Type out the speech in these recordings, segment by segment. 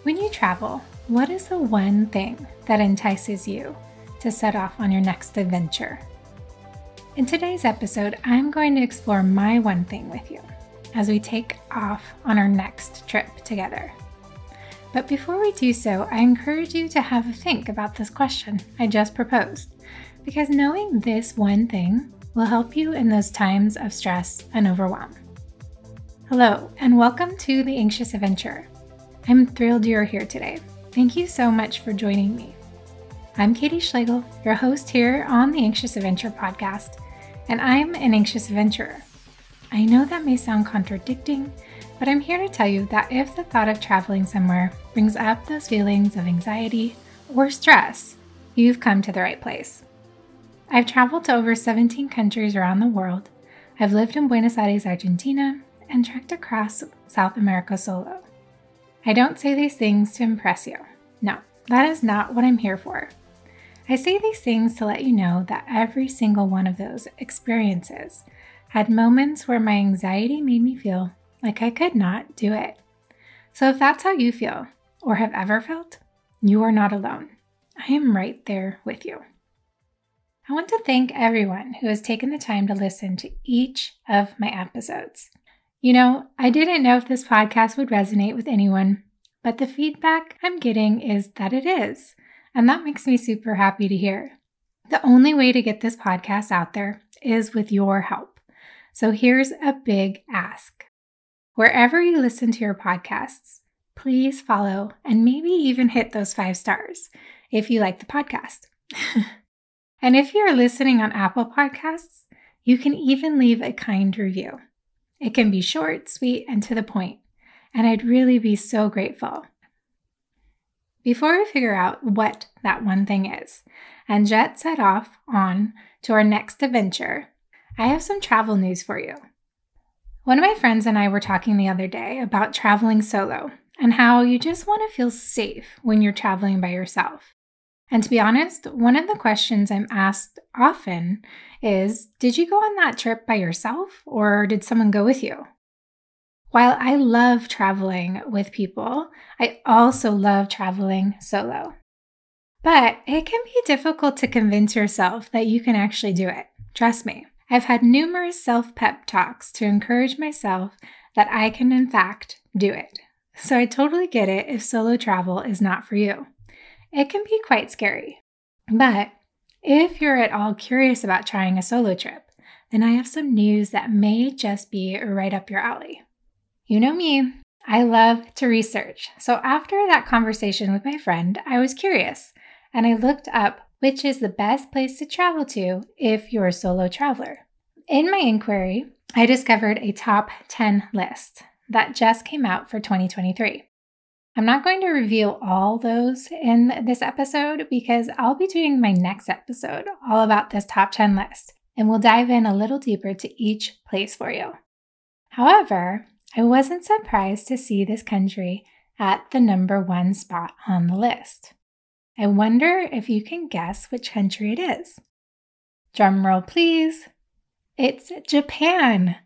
When you travel, what is the one thing that entices you to set off on your next adventure? In today's episode, I'm going to explore my one thing with you as we take off on our next trip together. But before we do so, I encourage you to have a think about this question I just proposed, because knowing this one thing will help you in those times of stress and overwhelm. Hello, and welcome to The Anxious Adventurer. I'm thrilled you're here today. Thank you so much for joining me. I'm Katie Schlegel, your host here on the Anxious Adventure podcast, and I'm an anxious adventurer. I know that may sound contradicting, but I'm here to tell you that if the thought of traveling somewhere brings up those feelings of anxiety or stress, you've come to the right place. I've traveled to over 17 countries around the world. I've lived in Buenos Aires, Argentina, and trekked across South America solo. I don't say these things to impress you. No, that is not what I'm here for. I say these things to let you know that every single one of those experiences had moments where my anxiety made me feel like I could not do it. So if that's how you feel or have ever felt, you are not alone. I am right there with you. I want to thank everyone who has taken the time to listen to each of my episodes. You know, I didn't know if this podcast would resonate with anyone, but the feedback I'm getting is that it is, and that makes me super happy to hear. The only way to get this podcast out there is with your help. So here's a big ask. Wherever you listen to your podcasts, please follow and maybe even hit those 5 stars if you like the podcast. And if you're listening on Apple Podcasts, you can even leave a kind review. It can be short, sweet, and to the point, and I'd really be so grateful. Before we figure out what that one thing is and jet set off on to our next adventure, I have some travel news for you. One of my friends and I were talking the other day about traveling solo and how you just want to feel safe when you're traveling by yourself. And to be honest, one of the questions I'm asked often is, did you go on that trip by yourself or did someone go with you? While I love traveling with people, I also love traveling solo. But it can be difficult to convince yourself that you can actually do it. Trust me, I've had numerous self-pep talks to encourage myself that I can in fact do it. So I totally get it if solo travel is not for you. It can be quite scary. But if you're at all curious about trying a solo trip, then I have some news that may just be right up your alley. You know me, I love to research. So after that conversation with my friend, I was curious and I looked up which is the best place to travel to if you're a solo traveler. In my inquiry, I discovered a top 10 list that just came out for 2023. I'm not going to reveal all those in this episode because I'll be doing my next episode all about this top 10 list, and we'll dive in a little deeper to each place for you. However, I wasn't surprised to see this country at the number 1 spot on the list. I wonder if you can guess which country it is. Drum roll, please. It's Japan.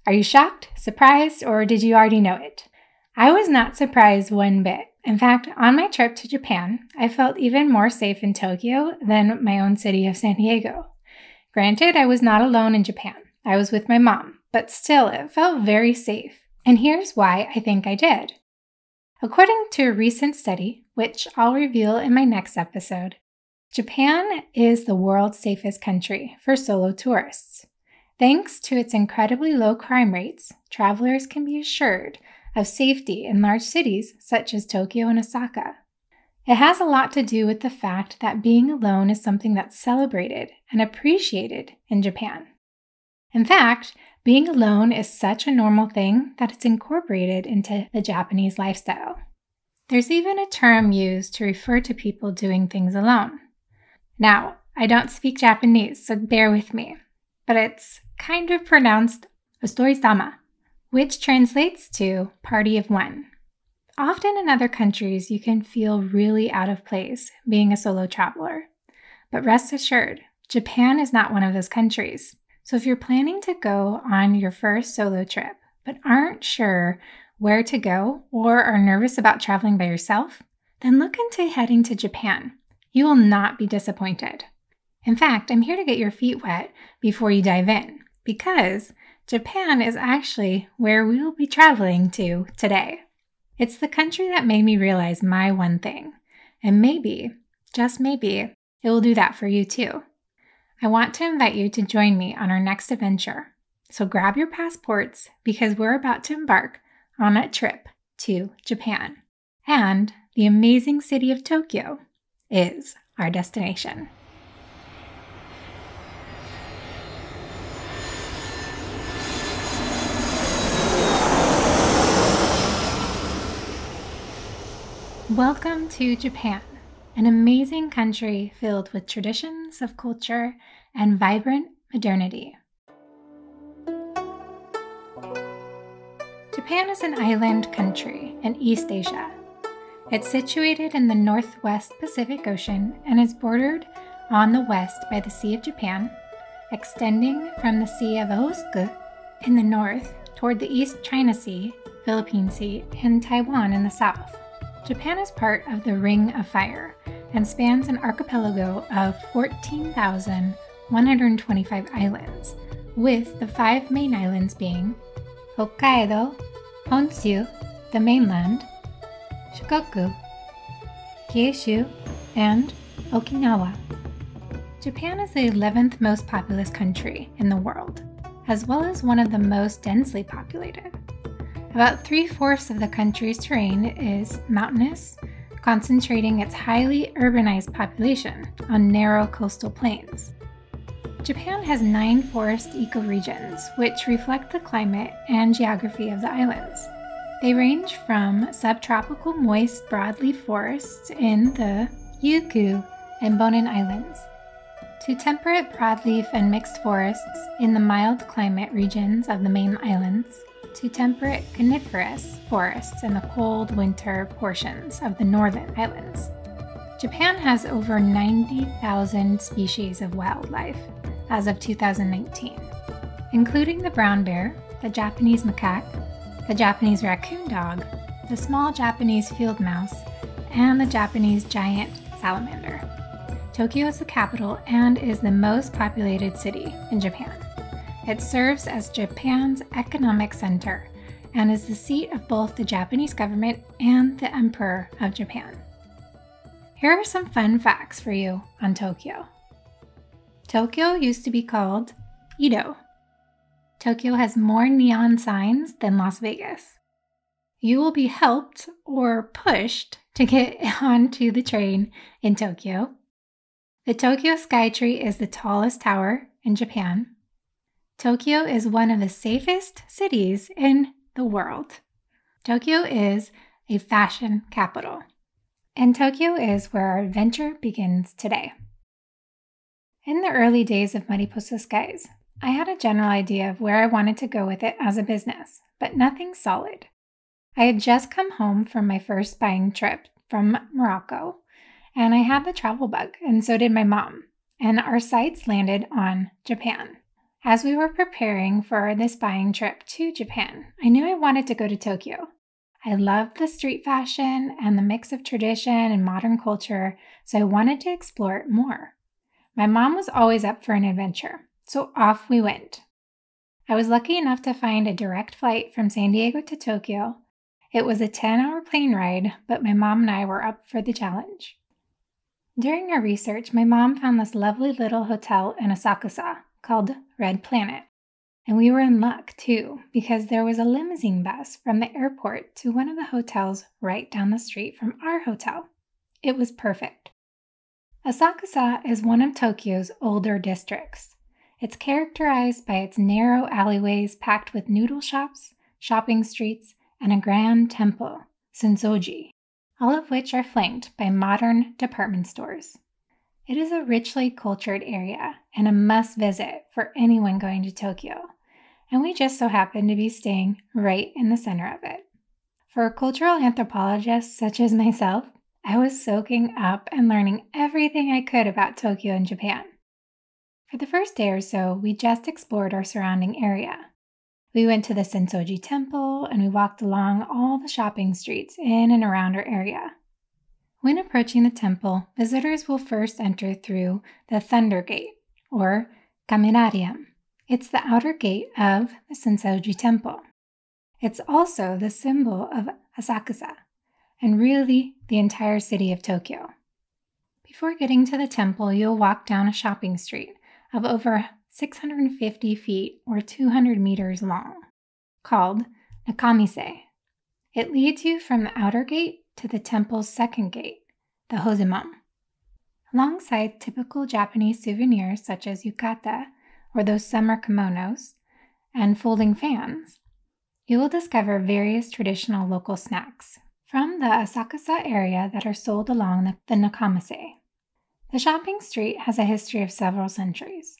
Are you shocked, surprised, or did you already know it? I was not surprised one bit. In fact, on my trip to Japan, I felt even more safe in Tokyo than my own city of San Diego. Granted, I was not alone in Japan. I was with my mom, but still, it felt very safe. And here's why I think I did. According to a recent study, which I'll reveal in my next episode, Japan is the world's safest country for solo tourists. Thanks to its incredibly low crime rates, travelers can be assured of safety in large cities such as Tokyo and Osaka. It has a lot to do with the fact that being alone is something that's celebrated and appreciated in Japan. In fact, being alone is such a normal thing that it's incorporated into the Japanese lifestyle. There's even a term used to refer to people doing things alone. Now, I don't speak Japanese, so bear with me, but it's kind of pronounced ostori-sama, which translates to party of one. Often in other countries, you can feel really out of place being a solo traveler. But rest assured, Japan is not one of those countries. So if you're planning to go on your first solo trip, but aren't sure where to go, or are nervous about traveling by yourself, then look into heading to Japan. You will not be disappointed. In fact, I'm here to get your feet wet before you dive in, because Japan is actually where we will be traveling to today. It's the country that made me realize my one thing, and maybe, just maybe, it will do that for you too. I want to invite you to join me on our next adventure. So grab your passports because we're about to embark on a trip to Japan. And the amazing city of Tokyo is our destination. Welcome to Japan, an amazing country filled with traditions of culture and vibrant modernity. Japan is an island country in East Asia. It's situated in the Northwest Pacific Ocean and is bordered on the west by the Sea of Japan, extending from the Sea of Okhotsk in the north toward the East China Sea, Philippine Sea, and Taiwan in the south. Japan is part of the Ring of Fire and spans an archipelago of 14,125 islands, with the 5 main islands being Hokkaido, Honshu, the mainland, Shikoku, Kyushu, and Okinawa. Japan is the 11th most populous country in the world, as well as one of the most densely populated. About 3/4 of the country's terrain is mountainous, concentrating its highly urbanized population on narrow coastal plains. Japan has 9 forest ecoregions, which reflect the climate and geography of the islands. They range from subtropical moist broadleaf forests in the Ryukyu and Bonin Islands, to temperate broadleaf and mixed forests in the mild climate regions of the main islands, to temperate coniferous forests in the cold winter portions of the northern islands. Japan has over 90,000 species of wildlife as of 2019, including the brown bear, the Japanese macaque, the Japanese raccoon dog, the small Japanese field mouse, and the Japanese giant salamander. Tokyo is the capital and is the most populated city in Japan. It serves as Japan's economic center and is the seat of both the Japanese government and the Emperor of Japan. Here are some fun facts for you on Tokyo. Tokyo used to be called Edo. Tokyo has more neon signs than Las Vegas. You will be helped or pushed to get onto the train in Tokyo. The Tokyo Skytree is the tallest tower in Japan. Tokyo is one of the safest cities in the world. Tokyo is a fashion capital. And Tokyo is where our adventure begins today. In the early days of Mariposa Skies, I had a general idea of where I wanted to go with it as a business, but nothing solid. I had just come home from my first buying trip from Morocco, and I had the travel bug, and so did my mom, and our sights landed on Japan. As we were preparing for this buying trip to Japan, I knew I wanted to go to Tokyo. I loved the street fashion and the mix of tradition and modern culture, so I wanted to explore it more. My mom was always up for an adventure, so off we went. I was lucky enough to find a direct flight from San Diego to Tokyo. It was a 10-hour plane ride, but my mom and I were up for the challenge. During our research, my mom found this lovely little hotel in Asakusa called Red Planet. And we were in luck too, because there was a limousine bus from the airport to one of the hotels right down the street from our hotel. It was perfect. Asakusa is one of Tokyo's older districts. It's characterized by its narrow alleyways packed with noodle shops, shopping streets, and a grand temple, Sensoji, all of which are flanked by modern department stores. It is a richly cultured area and a must-visit for anyone going to Tokyo, and we just so happened to be staying right in the center of it. For cultural anthropologists such as myself, I was soaking up and learning everything I could about Tokyo and Japan. For the first day or so, we just explored our surrounding area. We went to the Sensoji Temple and we walked along all the shopping streets in and around our area. When approaching the temple, visitors will first enter through the Thunder Gate, or Kaminarium. It's the outer gate of the Sensoji Temple. It's also the symbol of Asakusa, and really the entire city of Tokyo. Before getting to the temple, you'll walk down a shopping street of over 650 feet or 200 meters long, called Nakamise. It leads you from the outer gate to the temple's second gate, the Hozemon. Alongside typical Japanese souvenirs such as yukata, or those summer kimonos, and folding fans, you will discover various traditional local snacks from the Asakusa area that are sold along the Nakamise. The shopping street has a history of several centuries.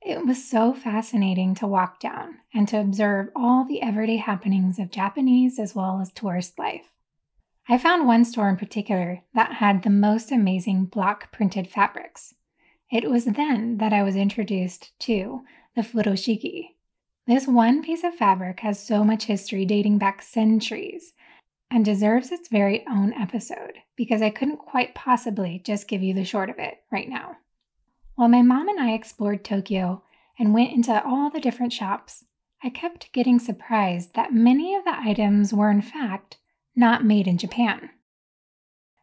It was so fascinating to walk down and to observe all the everyday happenings of Japanese as well as tourist life. I found one store in particular that had the most amazing block printed fabrics. It was then that I was introduced to the furoshiki. This one piece of fabric has so much history dating back centuries and deserves its very own episode because I couldn't quite possibly just give you the short of it right now. While my mom and I explored Tokyo and went into all the different shops, I kept getting surprised that many of the items were in fact not made in Japan.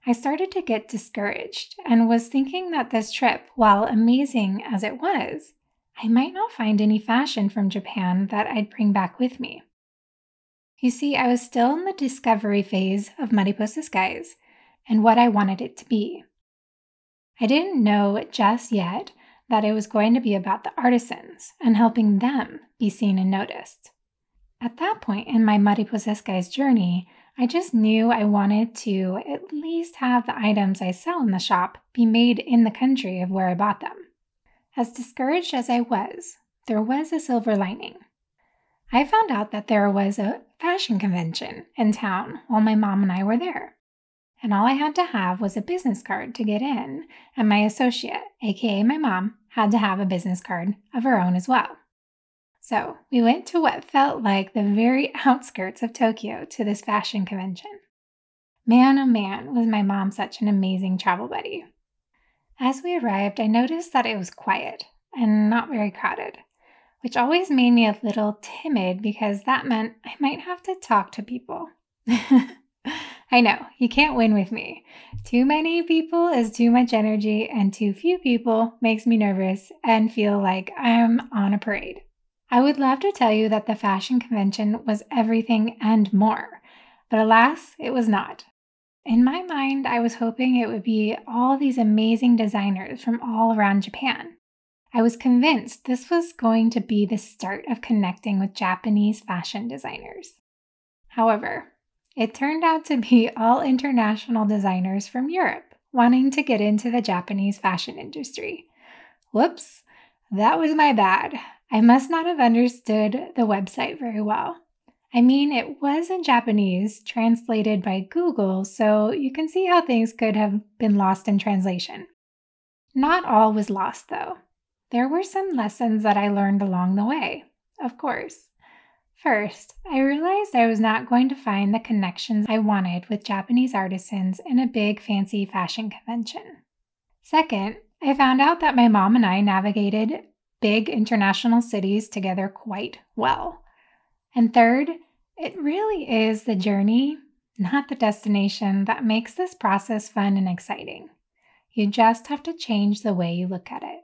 I started to get discouraged and was thinking that this trip, while amazing as it was, I might not find any fashion from Japan that I'd bring back with me. You see, I was still in the discovery phase of Mariposa Skies and what I wanted it to be. I didn't know just yet that it was going to be about the artisans and helping them be seen and noticed. At that point in my Mariposa Skies journey, I just knew I wanted to at least have the items I sell in the shop be made in the country of where I bought them. As discouraged as I was, there was a silver lining. I found out that there was a fashion convention in town while my mom and I were there. And all I had to have was a business card to get in, and my associate, aka my mom, had to have a business card of her own as well. So we went to what felt like the very outskirts of Tokyo to this fashion convention. Man, oh man, was my mom such an amazing travel buddy. As we arrived, I noticed that it was quiet and not very crowded, which always made me a little timid because that meant I might have to talk to people. I know, you can't win with me. Too many people is too much energy, and too few people makes me nervous and feel like I'm on a parade. I would love to tell you that the fashion convention was everything and more, but alas, it was not. In my mind, I was hoping it would be all these amazing designers from all around Japan. I was convinced this was going to be the start of connecting with Japanese fashion designers. However, it turned out to be all international designers from Europe wanting to get into the Japanese fashion industry. Whoops, that was my bad. I must not have understood the website very well. I mean, it was in Japanese, translated by Google, so you can see how things could have been lost in translation. Not all was lost, though. There were some lessons that I learned along the way, of course. First, I realized I was not going to find the connections I wanted with Japanese artisans in a big fancy fashion convention. Second, I found out that my mom and I navigated big international cities together quite well. And third, it really is the journey, not the destination, that makes this process fun and exciting. You just have to change the way you look at it.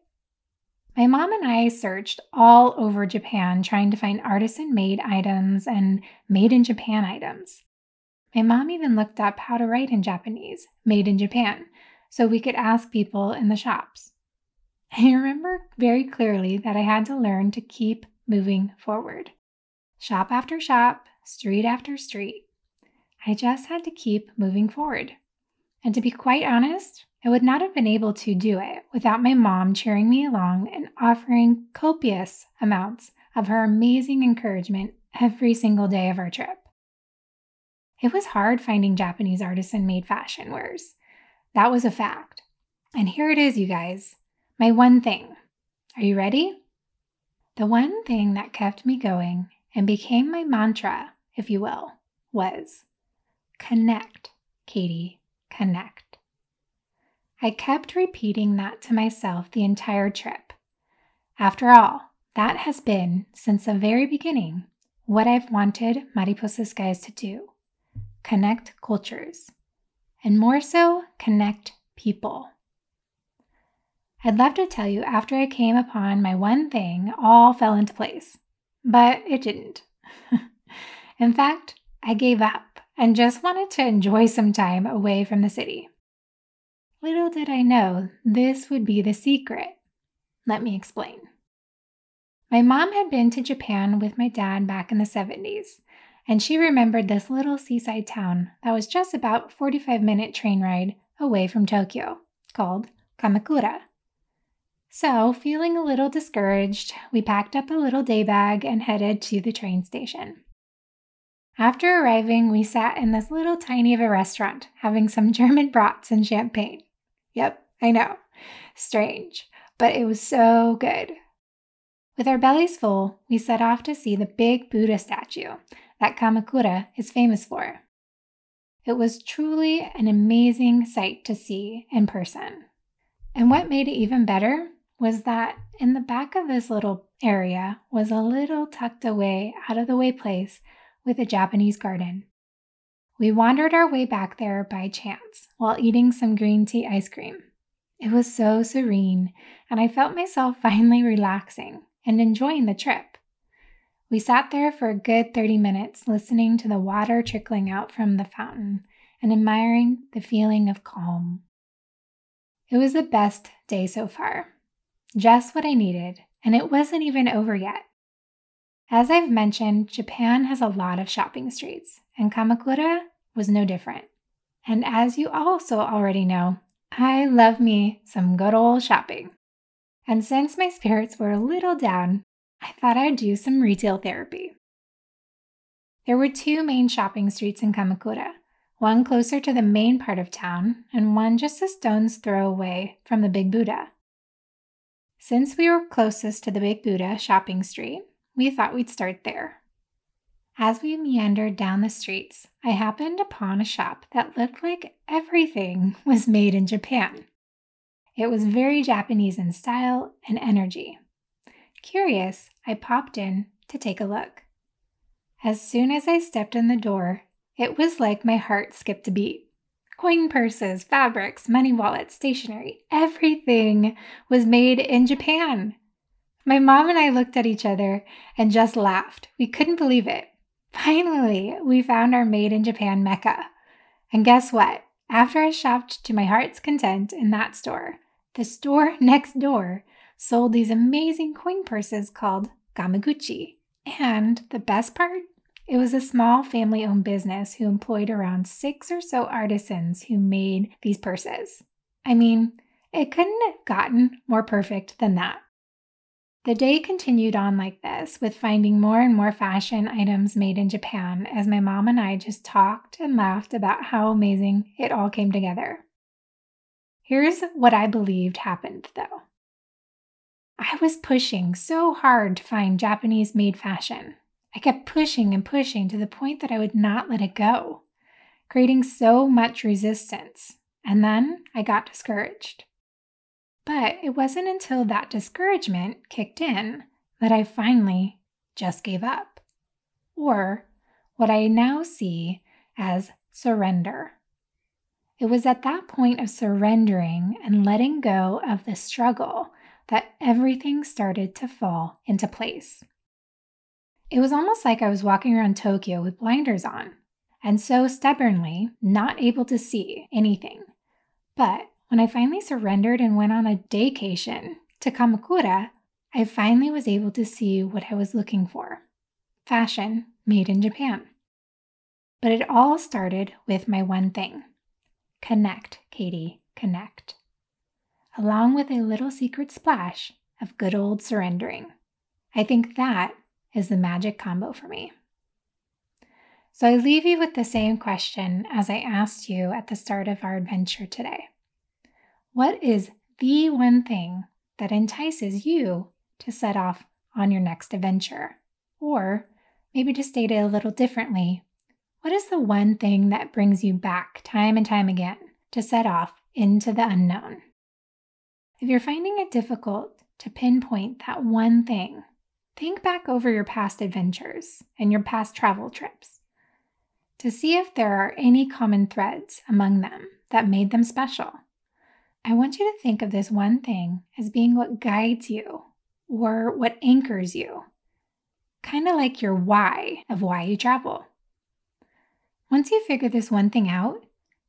My mom and I searched all over Japan trying to find artisan-made items and made-in-Japan items. My mom even looked up how to write in Japanese, made in Japan, so we could ask people in the shops. I remember very clearly that I had to learn to keep moving forward. Shop after shop, street after street. I just had to keep moving forward. And to be quite honest, I would not have been able to do it without my mom cheering me along and offering copious amounts of her amazing encouragement every single day of our trip. It was hard finding Japanese artisan-made fashion wares. That was a fact. And here it is, you guys. My one thing. Are you ready? The one thing that kept me going and became my mantra, if you will, was connect, Katie, connect. I kept repeating that to myself the entire trip. After all, that has been, since the very beginning, what I've wanted Mariposa Skies to do. Connect cultures. And more so, connect people. I'd love to tell you after I came upon my one thing, all fell into place. But it didn't. In fact, I gave up and just wanted to enjoy some time away from the city. Little did I know this would be the secret. Let me explain. My mom had been to Japan with my dad back in the 70s, and she remembered this little seaside town that was just about a 45-minute train ride away from Tokyo, called Kamakura. So, feeling a little discouraged, we packed up a little day bag and headed to the train station. After arriving, we sat in this little tiny of a restaurant, having some German brats and champagne. Yep, I know. Strange, but it was so good. With our bellies full, we set off to see the big Buddha statue that Kamakura is famous for. It was truly an amazing sight to see in person. And what made it even better was that in the back of this little area was a little tucked away, out of the way place with a Japanese garden. We wandered our way back there by chance while eating some green tea ice cream. It was so serene, and I felt myself finally relaxing and enjoying the trip. We sat there for a good 30 minutes listening to the water trickling out from the fountain and admiring the feeling of calm. It was the best day so far. Just what I needed, and it wasn't even over yet. As I've mentioned, Japan has a lot of shopping streets, and Kamakura was no different. And as you also already know, I love me some good old shopping. And since my spirits were a little down, I thought I'd do some retail therapy. There were two main shopping streets in Kamakura, one closer to the main part of town and one just a stone's throw away from the Big Buddha. Since we were closest to the Big Buddha shopping street, we thought we'd start there. As we meandered down the streets, I happened upon a shop that looked like everything was made in Japan. It was very Japanese in style and energy. Curious, I popped in to take a look. As soon as I stepped in the door, it was like my heart skipped a beat. Coin purses, fabrics, money wallets, stationery, everything was made in Japan. My mom and I looked at each other and just laughed. We couldn't believe it. Finally, we found our Made in Japan Mecca. And guess what? After I shopped to my heart's content in that store, the store next door sold these amazing coin purses called Gamaguchi. And the best part? It was a small family-owned business who employed around 6 or so artisans who made these purses. I mean, it couldn't have gotten more perfect than that. The day continued on like this, with finding more and more fashion items made in Japan as my mom and I just talked and laughed about how amazing it all came together. Here's what I believed happened, though. I was pushing so hard to find Japanese-made fashion. I kept pushing and pushing to the point that I would not let it go, creating so much resistance, and then I got discouraged. But it wasn't until that discouragement kicked in that I finally just gave up, or what I now see as surrender. It was at that point of surrendering and letting go of the struggle that everything started to fall into place. It was almost like I was walking around Tokyo with blinders on, and so stubbornly not able to see anything. But when I finally surrendered and went on a daycation to Kamakura, I finally was able to see what I was looking for. Fashion made in Japan. But it all started with my one thing. Connect, Katie, connect. Along with a little secret splash of good old surrendering. I think that is the magic combo for me. So I leave you with the same question as I asked you at the start of our adventure today. What is the one thing that entices you to set off on your next adventure? Or maybe to state it a little differently, what is the one thing that brings you back time and time again to set off into the unknown? If you're finding it difficult to pinpoint that one thing, think back over your past adventures and your past travel trips to see if there are any common threads among them that made them special. I want you to think of this one thing as being what guides you or what anchors you, kind of like your why of why you travel. Once you figure this one thing out,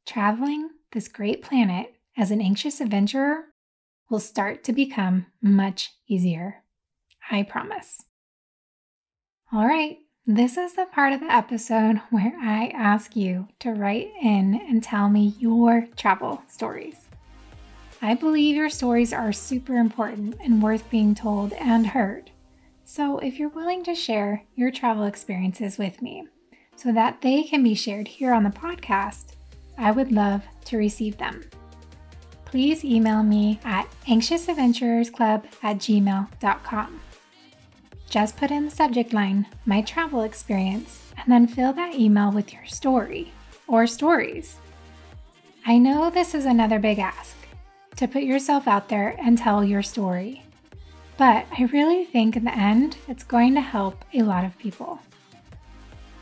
traveling this great planet as an anxious adventurer will start to become much easier. I promise. All right, this is the part of the episode where I ask you to write in and tell me your travel stories. I believe your stories are super important and worth being told and heard. So if you're willing to share your travel experiences with me so that they can be shared here on the podcast, I would love to receive them. Please email me at anxiousadventurersclub@gmail.com. Just put in the subject line, my travel experience, and then fill that email with your story or stories. I know this is another big ask, to put yourself out there and tell your story. But I really think in the end, it's going to help a lot of people.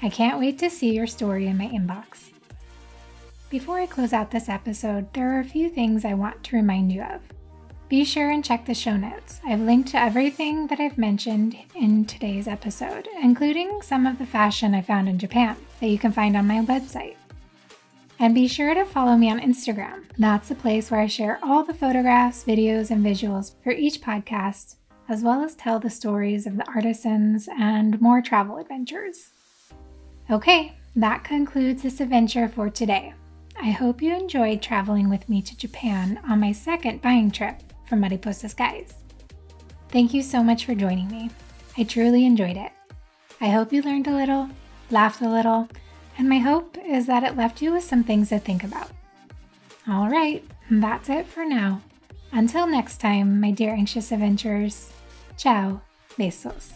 I can't wait to see your story in my inbox. Before I close out this episode, there are a few things I want to remind you of. Be sure and check the show notes. I've linked to everything that I've mentioned in today's episode, including some of the fashion I found in Japan that you can find on my website. And be sure to follow me on Instagram. That's the place where I share all the photographs, videos, and visuals for each podcast, as well as tell the stories of the artisans and more travel adventures. Okay, that concludes this adventure for today. I hope you enjoyed traveling with me to Japan on my second buying trip for Mariposa Skies. Thank you so much for joining me. I truly enjoyed it. I hope you learned a little, laughed a little, and my hope is that it left you with some things to think about. All right, that's it for now. Until next time, my dear anxious adventurers. Ciao, besos.